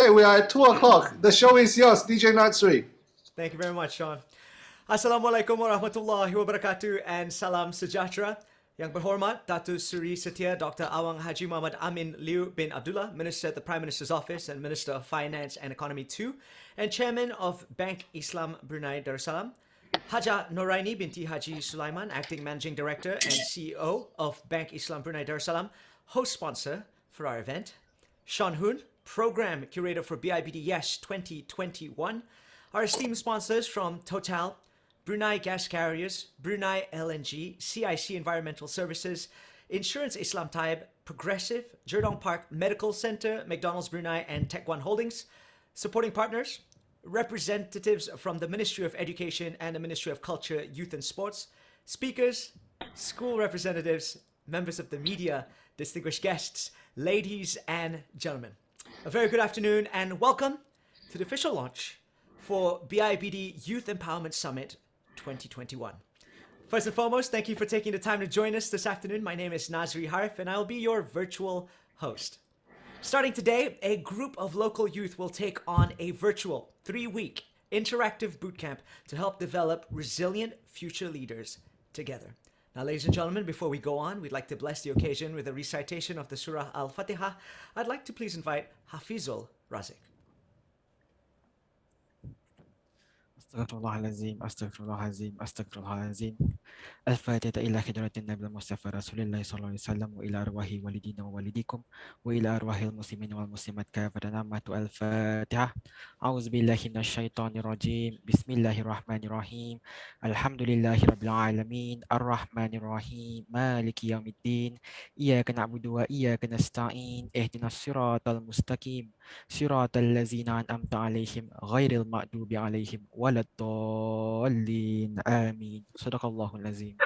Okay, we are at 2 o'clock. The show is yours, DJ Natsui. Thank you very much, Shaun. Assalamualaikum warahmatullahi wabarakatuh and salam sejahtera. Yang berhormat Datuk Seri Setia Dr. Awang Haji Muhammad Amin Liu bin Abdullah, Minister at the Prime Minister's Office and Minister of Finance and Economy too, and Chairman of Bank Islam Brunei Darussalam. Haja Noraini binti Haji Sulaiman, Acting Managing Director and CEO of Bank Islam Brunei Darussalam, host sponsor for our event. Shaun Hoon, Program Curator for BIBD Yes 2021. Our esteemed sponsors from Total, Brunei Gas Carriers, Brunei LNG, CIC Environmental Services, Insurance Islam Taib, Progressive, Jerdong Park Medical Center, McDonald's Brunei, and Tech One Holdings. Supporting partners, representatives from the Ministry of Education and the Ministry of Culture, Youth and Sports, speakers, school representatives, members of the media, distinguished guests, ladies and gentlemen. A very good afternoon and welcome to the official launch for BIBD Youth Empowerment Summit 2021. First and foremost, thank you for taking the time to join us this afternoon. My name is Nazri Harif and I'll be your virtual host. Starting today, a group of local youth will take on a virtual 3-week interactive bootcamp to help develop resilient future leaders together. Now, ladies and gentlemen, before we go on, we'd like to bless the occasion with a recitation of the Surah Al-Fatiha. I'd like to please invite Hafizul Razik. Astaghfirullahalazim, astaghfirullahalazim, astaghfirullahalazim. الفاتحة إلى حضرة النبي المصطفى رسول الله صلى الله عليه وسلم وإلى أرواح والدينا ووالديكم وإلى أرواح المسلمين والمسلمات كافة نعمة الفاتحة. أعوذ بالله من الشيطان الرجيم. بسم الله الرحمن الرحيم. الحمد لله رب العالمين الرحمن الرحيم مالك يوم الدين إياك نعبد وإياك نستعين اهدنا الصراط المستقيم صراط الذين أنعمت عليهم غير المغضوب عليهم ولا الضالين آمين. صدق الله العظيم.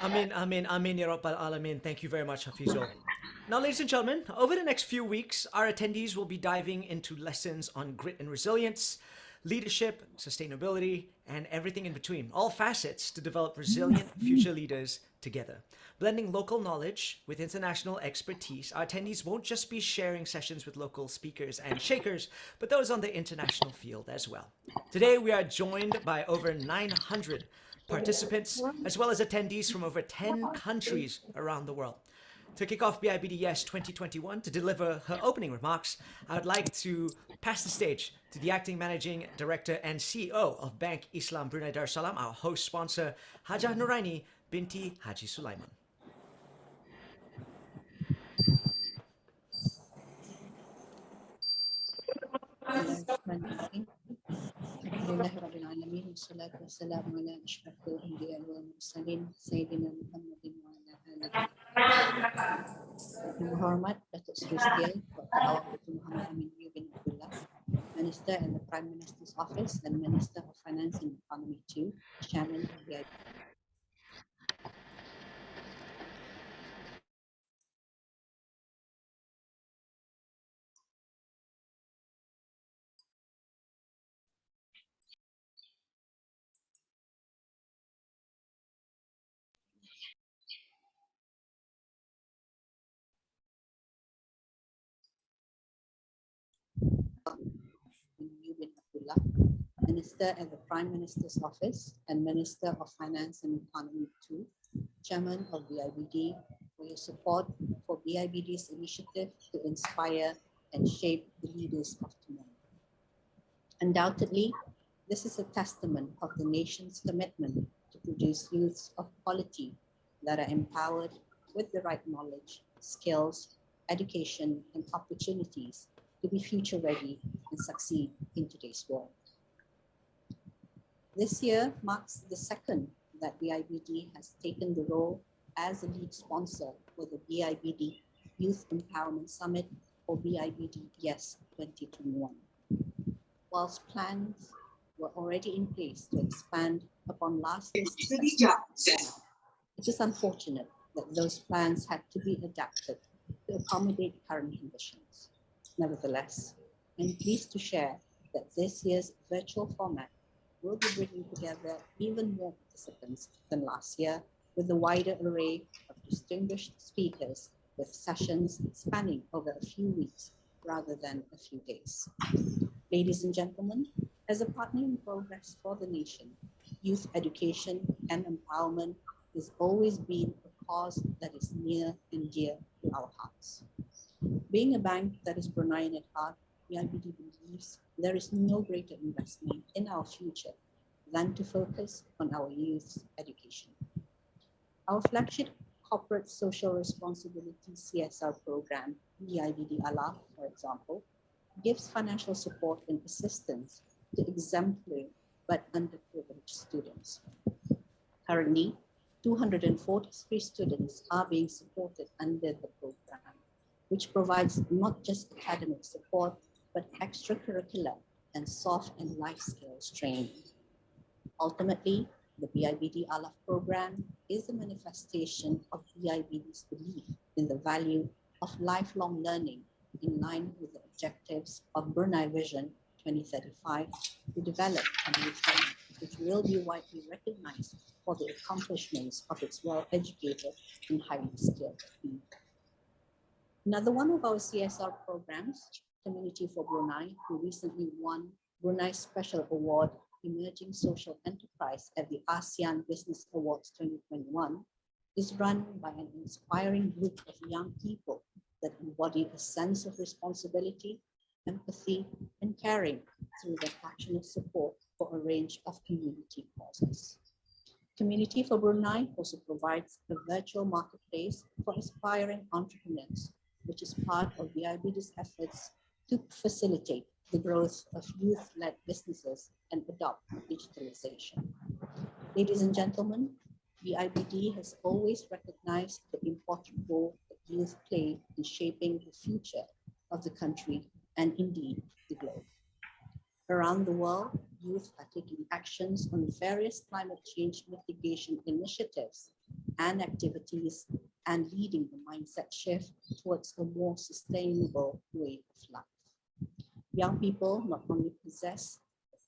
Amin, amin, amin, ya Rabbal Alamin. Thank you very much, Hafizul. Now, ladies and gentlemen, over the next few weeks, our attendees will be diving into lessons on grit and resilience, leadership, sustainability, and everything in between, all facets to develop resilient future leaders together. Blending local knowledge with international expertise, our attendees won't just be sharing sessions with local speakers and shakers, but those on the international field as well. Today, we are joined by over 900 participants, as well as attendees from over 10 countries around the world. To kick off BIBD Yes 2021, to deliver her opening remarks, I would like to pass the stage to the Acting Managing Director and CEO of Bank Islam Brunei Darussalam, our host sponsor, Hajah Noraini binti Haji Sulaiman. Alhamdulillah Rabbil Alamin, wassalatu wassalamu ala ashrafil anbiya wal mursalin, Sayyidina Muhammadin wa ala alihi. Yang berhormat Datuk Seri Setia Dr. Awang Haji Muhammad Amin Liu bin Abdullah, Minister in the Prime Minister's Office and Minister of Finance and Economy too, Chairman of the bin Abdullah, Minister at the Prime Minister's Office and Minister of Finance and Economy too, Chairman of BIBD, for your support for BIBD's initiative to inspire and shape the leaders of tomorrow. Undoubtedly, this is a testament of the nation's commitment to produce youths of quality that are empowered with the right knowledge, skills, education, and opportunities to be future ready and succeed in today's world. This year marks the second that BIBD has taken the role as a lead sponsor for the BIBD Youth Empowerment Summit, or BIBD Yes 2021. Whilst plans were already in place to expand upon last year's success, it is unfortunate that those plans had to be adapted to accommodate current conditions. Nevertheless, I'm pleased to share that this year's virtual format will be bringing together even more participants than last year, with a wider array of distinguished speakers with sessions spanning over a few weeks rather than a few days. Ladies and gentlemen, as a partner in progress for the nation, youth education and empowerment has always been a cause that is near and dear to our hearts. Being a bank that is Bruneian at heart, BIBD believes there is no greater investment in our future than to focus on our youth's education. Our flagship corporate social responsibility CSR program, BIBD Allah, for example, gives financial support and assistance to exemplary but underprivileged students. Currently, 243 students are being supported under the program, which provides not just academic support, but extracurricular and soft and life skills training. Ultimately, the BIBD ALAF program is a manifestation of BIBD's belief in the value of lifelong learning in line with the objectives of Brunei Vision 2035 to develop a nation which will be widely recognized for the accomplishments of its well-educated and highly skilled people. Another one of our CSR programs, Community for Brunei, who recently won Brunei Special Award Emerging Social Enterprise at the ASEAN Business Awards 2021, is run by an inspiring group of young people that embody a sense of responsibility, empathy, and caring through their passionate support for a range of community causes. Community for Brunei also provides a virtual marketplace for aspiring entrepreneurs, which is part of BIBD's efforts to facilitate the growth of youth-led businesses and adopt digitalization. Ladies and gentlemen, BIBD has always recognized the important role that youth play in shaping the future of the country and indeed the globe. Around the world, youth are taking actions on various climate change mitigation initiatives and activities and leading the mindset shift towards a more sustainable way of life. Young people not only possess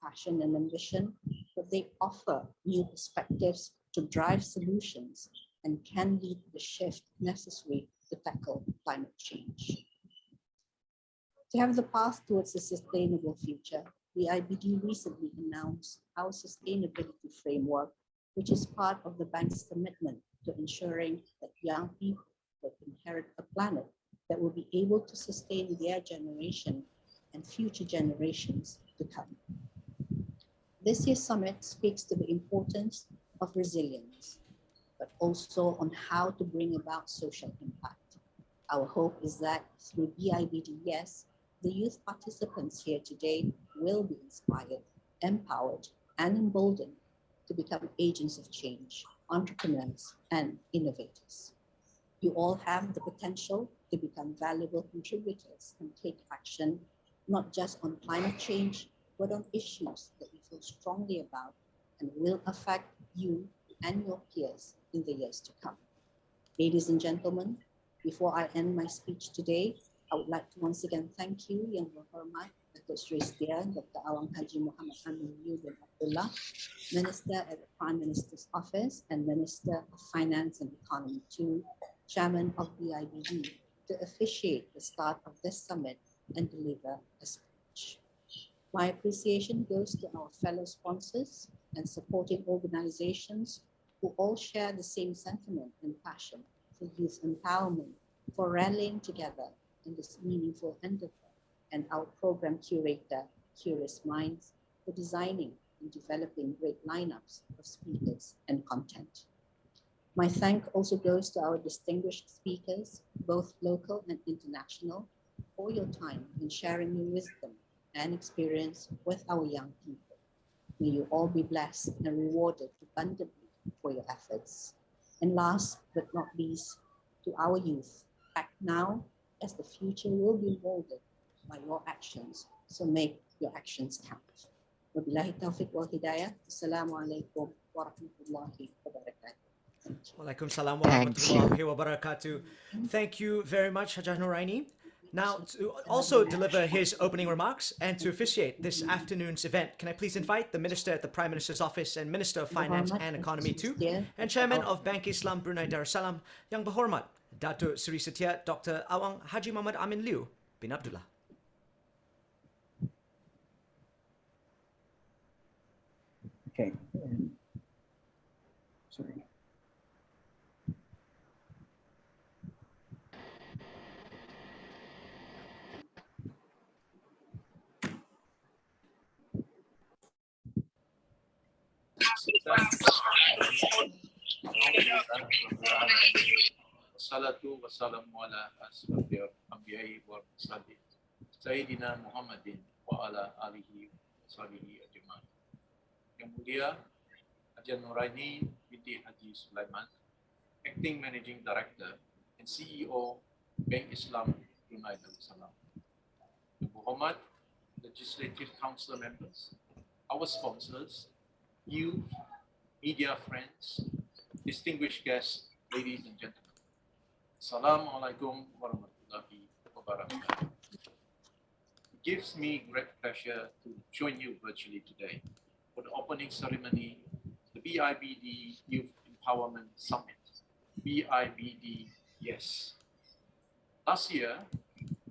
passion and ambition, but they offer new perspectives to drive solutions and can lead the shift necessary to tackle climate change. To have the path towards a sustainable future, the IBD recently announced our sustainability framework, which is part of the bank's commitment to ensuring that young people will inherit a planet that will be able to sustain their generation and future generations to come. This year's summit speaks to the importance of resilience, but also on how to bring about social impact. Our hope is that through BIBD Yes, the youth participants here today will be inspired, empowered, and emboldened to become agents of change, entrepreneurs, and innovators. You all have the potential to become valuable contributors and take action, not just on climate change, but on issues that you feel strongly about and will affect you and your peers in the years to come. Ladies and gentlemen, before I end my speech today, I would like to once again thank you, Yang Berhormat Datuk Seri Setia Dr. Awang Haji Muhammad Amin Liu bin Abdullah, Minister at the Prime Minister's Office and Minister of Finance and Economy too, Chairman of BIBD, to officiate the start of this summit and deliver a speech. My appreciation goes to our fellow sponsors and supporting organizations who all share the same sentiment and passion for youth empowerment, for rallying together in this meaningful endeavor, and our program curator, Curious Minds, for designing and developing great lineups of speakers and content. My thank also goes to our distinguished speakers, both local and international, for your time in sharing your wisdom and experience with our young people. May you all be blessed and rewarded abundantly for your efforts. And last but not least, to our youth, act now as the future will be molded by your actions. So make your actions count. Wabillahi taufiq wal hidayah. Assalamualaikum warahmatullahi wabarakatuh. Walaikum salam wa Thank you. rahmatullahi wa barakatuh. Thank you very much, Hajjah Noraini. Now, to also deliver his opening remarks and to officiate this afternoon's event, can I please invite the Minister at the Prime Minister's Office and Minister of Finance and Economy too, and Chairman of Bank Islam Brunei Darussalam, Yang Berhormat Datuk Seri Setia Dr. Awang Haji Muhammad Amin Liu bin Abdullah. Okay. Sorry. Wassalatu wassalamu ala asrafil anbiya'i wal mursalin Sayyidina Muhammadin wa ala alihi wa sahbihi ajma'in. Yang mulia Haji Nuraini binti Haji Sulaiman, Acting Managing Director and CEO Bank Islam Brunei Darussalam. Yang berhormat Legislative Council members, our sponsors, youth, media friends, distinguished guests, ladies and gentlemen. Assalamualaikum warahmatullahi wabarakatuh. It gives me great pleasure to join you virtually today for the opening ceremony of the BIBD Youth Empowerment Summit, BIBD Yes. Last year,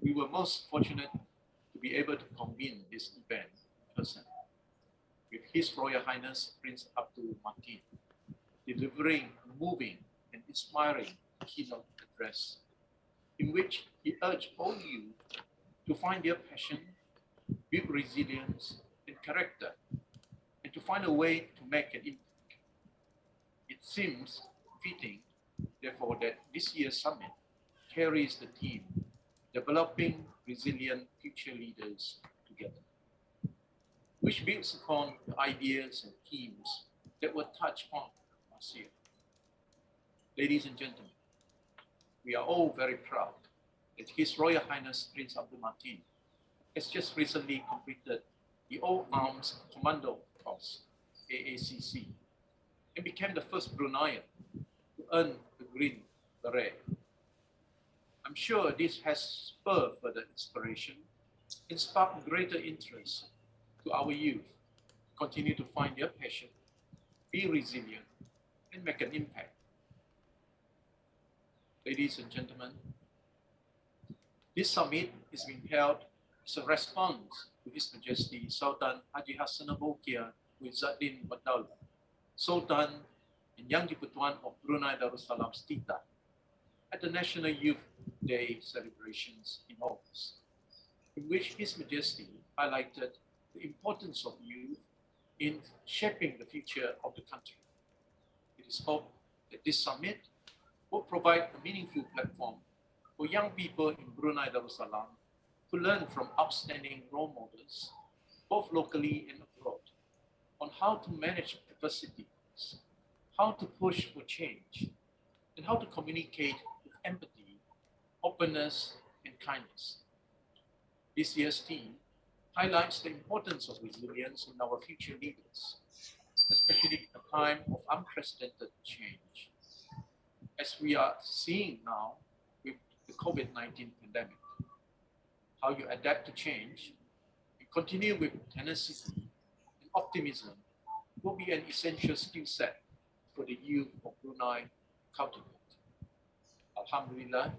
we were most fortunate to be able to convene this event in person with His Royal Highness Prince Abdul Mateen delivering a moving and inspiring keynote address in which he urged all youth to find their passion, build resilience and character, and to find a way to make an impact. It seems fitting, therefore, that this year's summit carries the theme, Developing Resilient Future Leaders Together, which builds upon the ideas and themes that were touched on last year. Ladies and gentlemen, we are all very proud that His Royal Highness Prince Abdul Mateen has just recently completed the All Arms Commando Course, AACC, and became the first Bruneian to earn the Green Beret. I'm sure this has spurred further inspiration and sparked greater interest to our youth to continue to find their passion, be resilient, and make an impact. Ladies and gentlemen, this summit is being held as a response to His Majesty Sultan Haji Hassanal Bolkiah Muizzuddin Badaula, Sultan and Yang di-Pertuan of Brunei Darussalam's Tita, at the National Youth Day celebrations in August, in which His Majesty highlighted the importance of youth in shaping the future of the country. It is hoped that this summit will provide a meaningful platform for young people in Brunei Darussalam to learn from outstanding role models, both locally and abroad, on how to manage adversities, how to push for change, and how to communicate with empathy, openness, and kindness. This year's theme highlights the importance of resilience in our future leaders, especially in a time of unprecedented change, as we are seeing now with the COVID-19 pandemic. How you adapt to change and continue with tenacity and optimism will be an essential skill set for the youth of Brunei to cultivate. Alhamdulillah,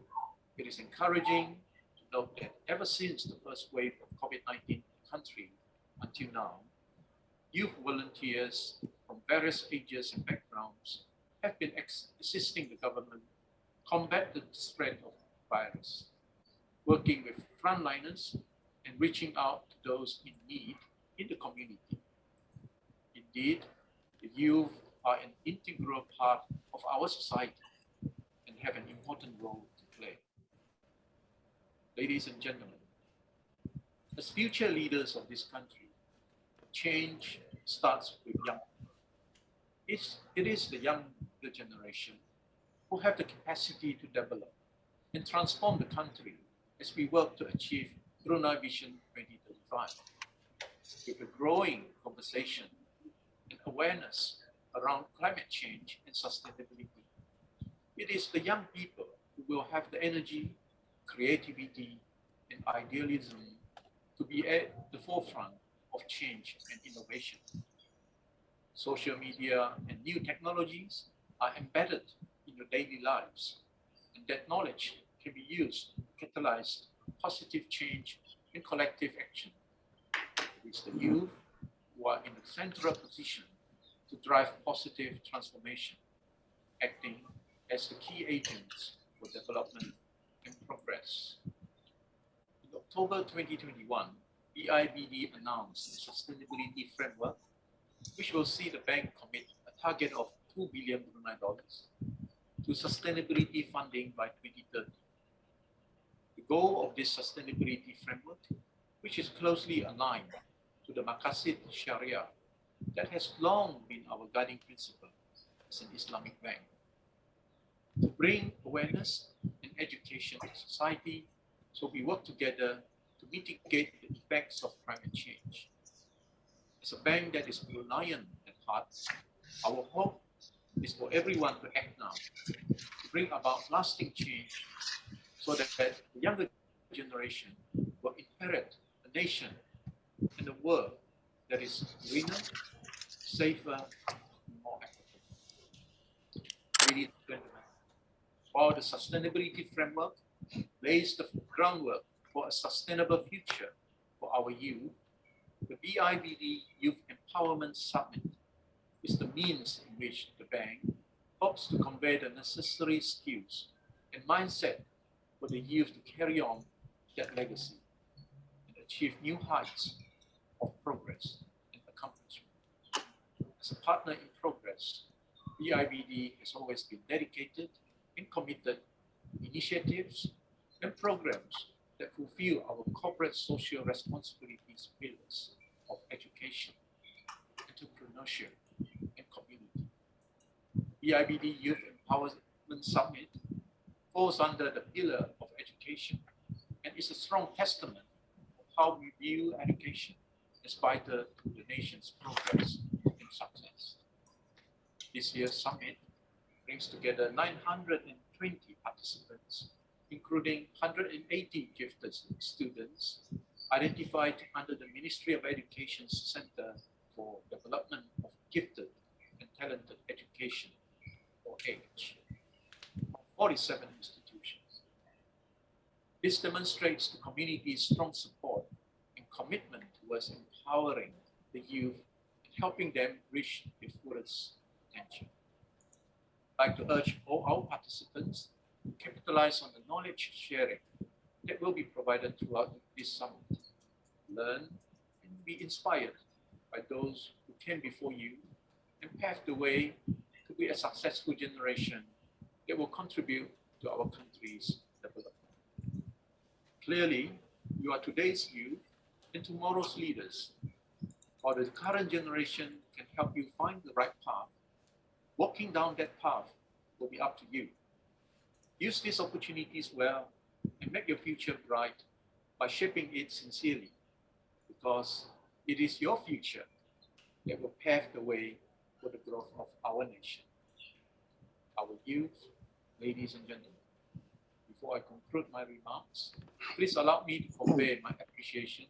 it is encouraging to note that ever since the first wave of COVID-19 in the country until now, youth volunteers from various ages and backgrounds have been assisting the government combat the spread of the virus, working with frontliners and reaching out to those in need in the community. Indeed, the youth are an integral part of our society and have an important role to play. Ladies and gentlemen, as future leaders of this country, change starts with young people. It is the younger generation who have the capacity to develop and transform the country as we work to achieve Brunei Vision 2035. With a growing conversation and awareness around climate change and sustainability, it is the young people who will have the energy, creativity, and idealism to be at the forefront of change and innovation. Social media and new technologies are embedded in your daily lives, and that knowledge can be used to catalyze positive change and collective action. It is the youth who are in a central position to drive positive transformation, acting as the key agents for development and progress. In October 2021, BIBD announced a sustainability framework, which will see the bank commit a target of 2 billion Brunei dollars to sustainability funding by 2030. The goal of this sustainability framework, which is closely aligned to the Maqasid Sharia that has long been our guiding principle as an Islamic bank, to bring awareness and education to society so we work together to mitigate the effects of climate change. As a bank that is Bruneian at heart, our hope is for everyone to act now, to bring about lasting change so that the younger generation will inherit a nation and a world that is greener, safer, and more equitable. Ladies and gentlemen, while the sustainability framework lays the groundwork for a sustainable future for our youth, the BIBD Youth Empowerment Summit is the means in which the bank hopes to convey the necessary skills and mindset for the youth to carry on that legacy and achieve new heights of progress and accomplishment. As a partner in progress, BIBD has always been dedicated and committed to initiatives and programs that fulfill our corporate social responsibilities pillars of education, entrepreneurship, and community. BIBD Youth Empowerment Summit falls under the pillar of education and is a strong testament of how we view education as vital to the nation's progress and success. This year's summit brings together 920 participants, including 180 gifted students identified under the Ministry of Education's Center for Development of Gifted and Talented Education, or AGE, from 47 institutions. This demonstrates the community's strong support and commitment towards empowering the youth and helping them reach their fullest potential. I'd like to urge all our participants to capitalize on the knowledge sharing that will be provided throughout this summit. Learn and be inspired by those who came before you and paved the way to be a successful generation that will contribute to our country's development. Clearly, you are today's youth and tomorrow's leaders. While the current generation can help you find the right path, walking down that path will be up to you. Use these opportunities well and make your future bright by shaping it sincerely, because it is your future that will pave the way for the growth of our nation. Our youth, ladies and gentlemen, before I conclude my remarks, please allow me to convey my appreciation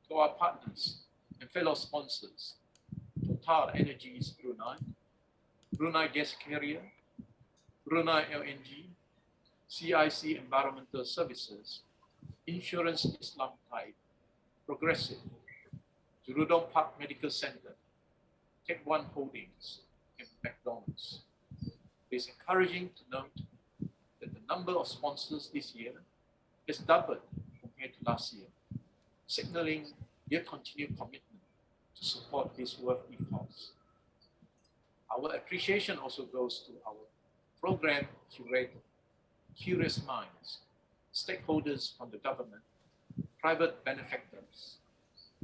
to our partners and fellow sponsors, Total Energies Brunei, Brunei Gas Carrier, Brunei LNG, CIC Environmental Services, Insurance Islam Tide, Progressive, Jurudong Park Medical Center, Tech One Holdings, and McDonald's. It is encouraging to note that the number of sponsors this year has doubled compared to last year, signaling their continued commitment to support this worthy cause. Our appreciation also goes to our program curator, curious minds, stakeholders from the government, private benefactors,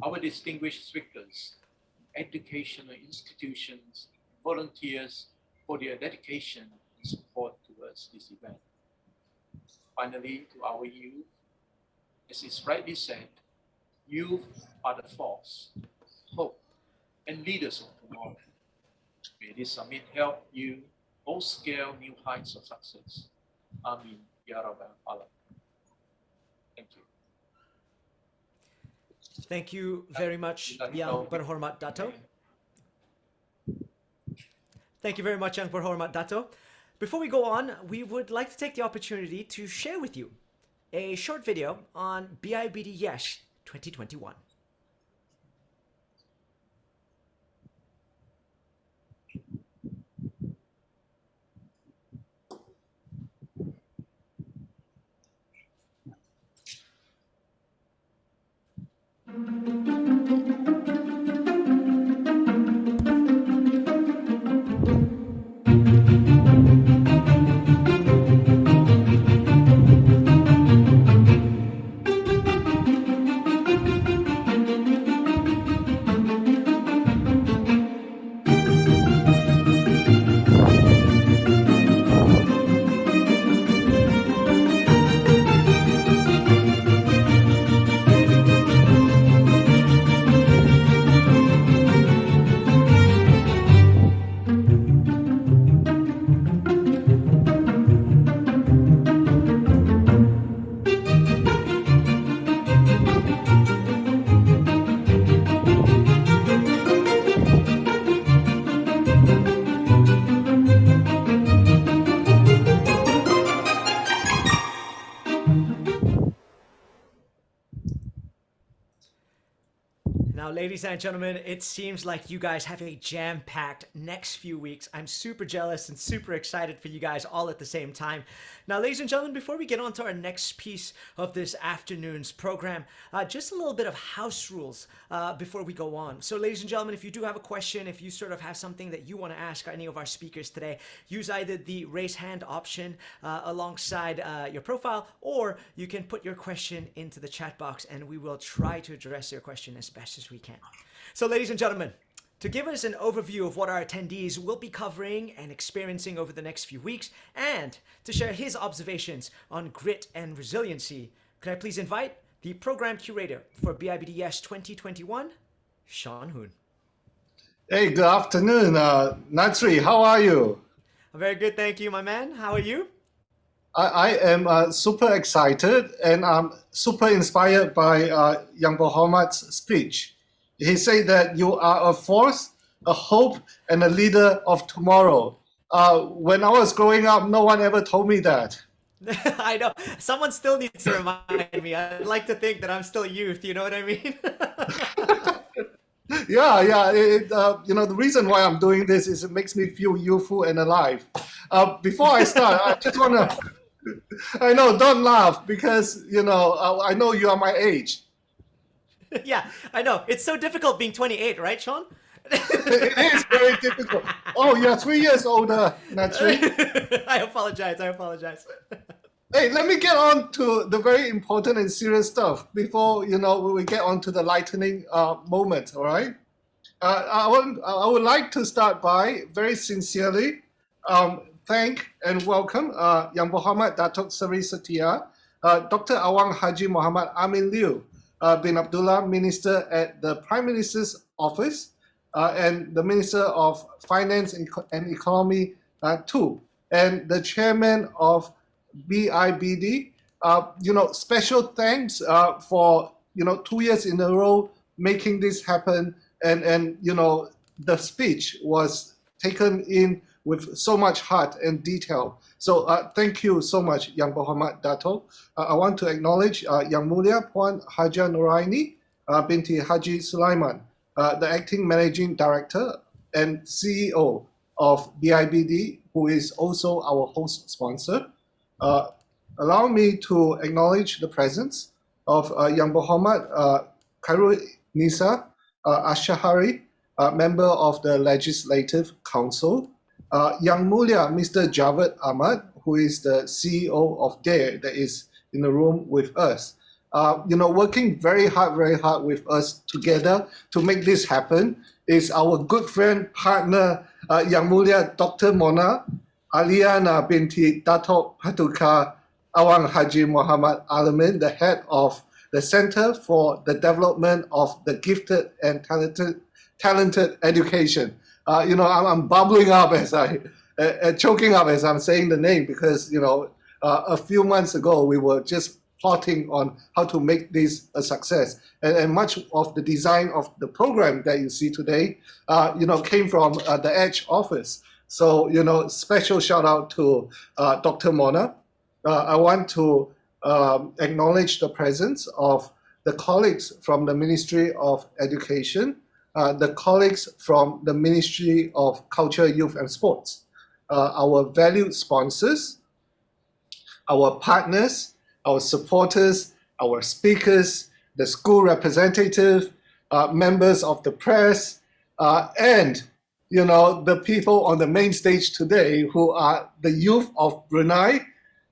our distinguished speakers, educational institutions, volunteers for their dedication and support towards this event. Finally, to our youth, as is rightly said, youth are the force, hope, and leaders of tomorrow. May this summit help you all scale new heights of success. Amin. Ya Rabbal Alamin. Thank you. Thank you very much, Yang Berhormat Dato. Thank you very much, Yang Berhormat Dato. Before we go on, we would like to take the opportunity to share with you a short video on BIBD Yesh 2021. Now, ladies and gentlemen, it seems like you guys have a jam-packed next few weeks. I'm super jealous and super excited for you guys all at the same time. Now, ladies and gentlemen, before we get on to our next piece of this afternoon's program, just a little bit of house rules before we go on. So, ladies and gentlemen, if you do have a question, if you sort of have something that you want to ask any of our speakers today, use either the raise hand option alongside your profile, or you can put your question into the chat box and we will try to address your question as best as we can. So, ladies and gentlemen, to give us an overview of what our attendees will be covering and experiencing over the next few weeks, and to share his observations on grit and resiliency, could I please invite the program curator for BIBD Yes 2021, Shaun Hoon. Hey, good afternoon, Natsri. How are you? I'm very good, thank you, my man. How are you? I am super excited and I'm super inspired by Young Muhammad's speech. He said that you are a force, a hope, and a leader of tomorrow. When I was growing up, no one ever told me that. I know. Someone still needs to remind me. I'd like to think that I'm still youth, you know what I mean? Yeah. The reason why I'm doing this is it makes me feel youthful and alive. Before I start, I just want to... I know, don't laugh because, I know you are my age. Yeah, I know. It's so difficult being 28, right, Shaun? It is very difficult. Oh, you're 3 years older, Natsri. I apologize. Hey, let me get on to the very important and serious stuff before, we get on to the lightening moment, all right? I would like to start by very sincerely thank and welcome Yang Muhammad Datuk Seri Setia, Dr. Awang Haji Muhammad Amin Liu bin Abdullah, Minister at the Prime Minister's Office and the Minister of Finance and Economy too, and the Chairman of BIBD. Special thanks for 2 years in a row making this happen, and the speech was taken in with so much heart and detail. So thank you so much, Yang Muhammad Dato. I want to acknowledge Yang Mulia Puan Haja Nuraini binti Haji Sulaiman, the Acting Managing Director and CEO of BIBD, who is also our host sponsor. Allow me to acknowledge the presence of Yang Muhammad Khairul Nisa Ashahari, member of the Legislative Council, Yang Mulia Mr. Javed Ahmad, who is the CEO of DARE, that is in the room with us. Working very hard with us together to make this happen is our good friend, partner, Yang Mulia Dr. Mona Aliana binti Dato' Patuka Awang Haji Muhammad Alamin, the head of the Center for the Development of the Gifted and Talented Education. I'm bubbling up as choking up as I'm saying the name because, a few months ago, we were just plotting on how to make this a success. And much of the design of the program that you see today, came from the Edge office. So, special shout out to Dr. Mona. I want to acknowledge the presence of the colleagues from the Ministry of Education, the colleagues from the Ministry of Culture, Youth and Sports, our valued sponsors, our partners, our supporters, our speakers, the school representative, members of the press, and the people on the main stage today who are the youth of Brunei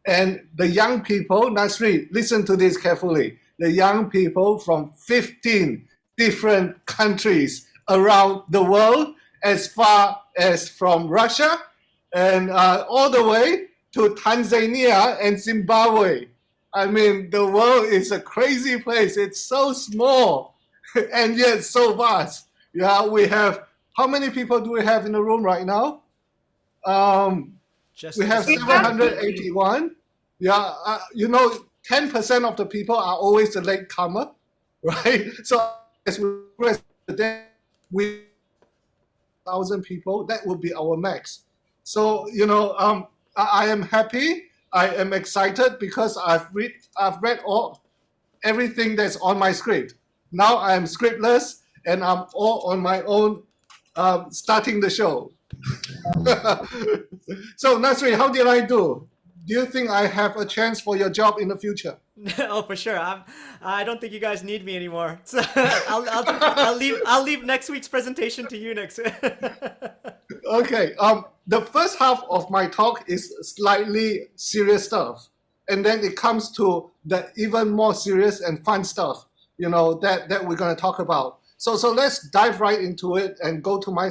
and the young people. Nasri, listen to this carefully. The young people from 15 different countries around the world, as far as from Russia and all the way to Tanzania and Zimbabwe. I mean, the world is a crazy place. It's so small and yet so vast. Yeah, we have, how many people do we have in the room right now? We have 781. Yeah, 10% of the people are always the late comer, right? So as we progress today, we 1,000 people, that would be our max. So, I am happy. I am excited because I've read everything that's on my script. Now I am scriptless and I'm all on my own starting the show. So Nasri, how did I do? Do you think I have a chance for your job in the future? Oh, for sure. I don't think you guys need me anymore. So I'll leave next week's presentation to you next. Okay. The first half of my talk is slightly serious stuff, and then it comes to the even more serious and fun stuff, that we're going to talk about. So let's dive right into it and go to my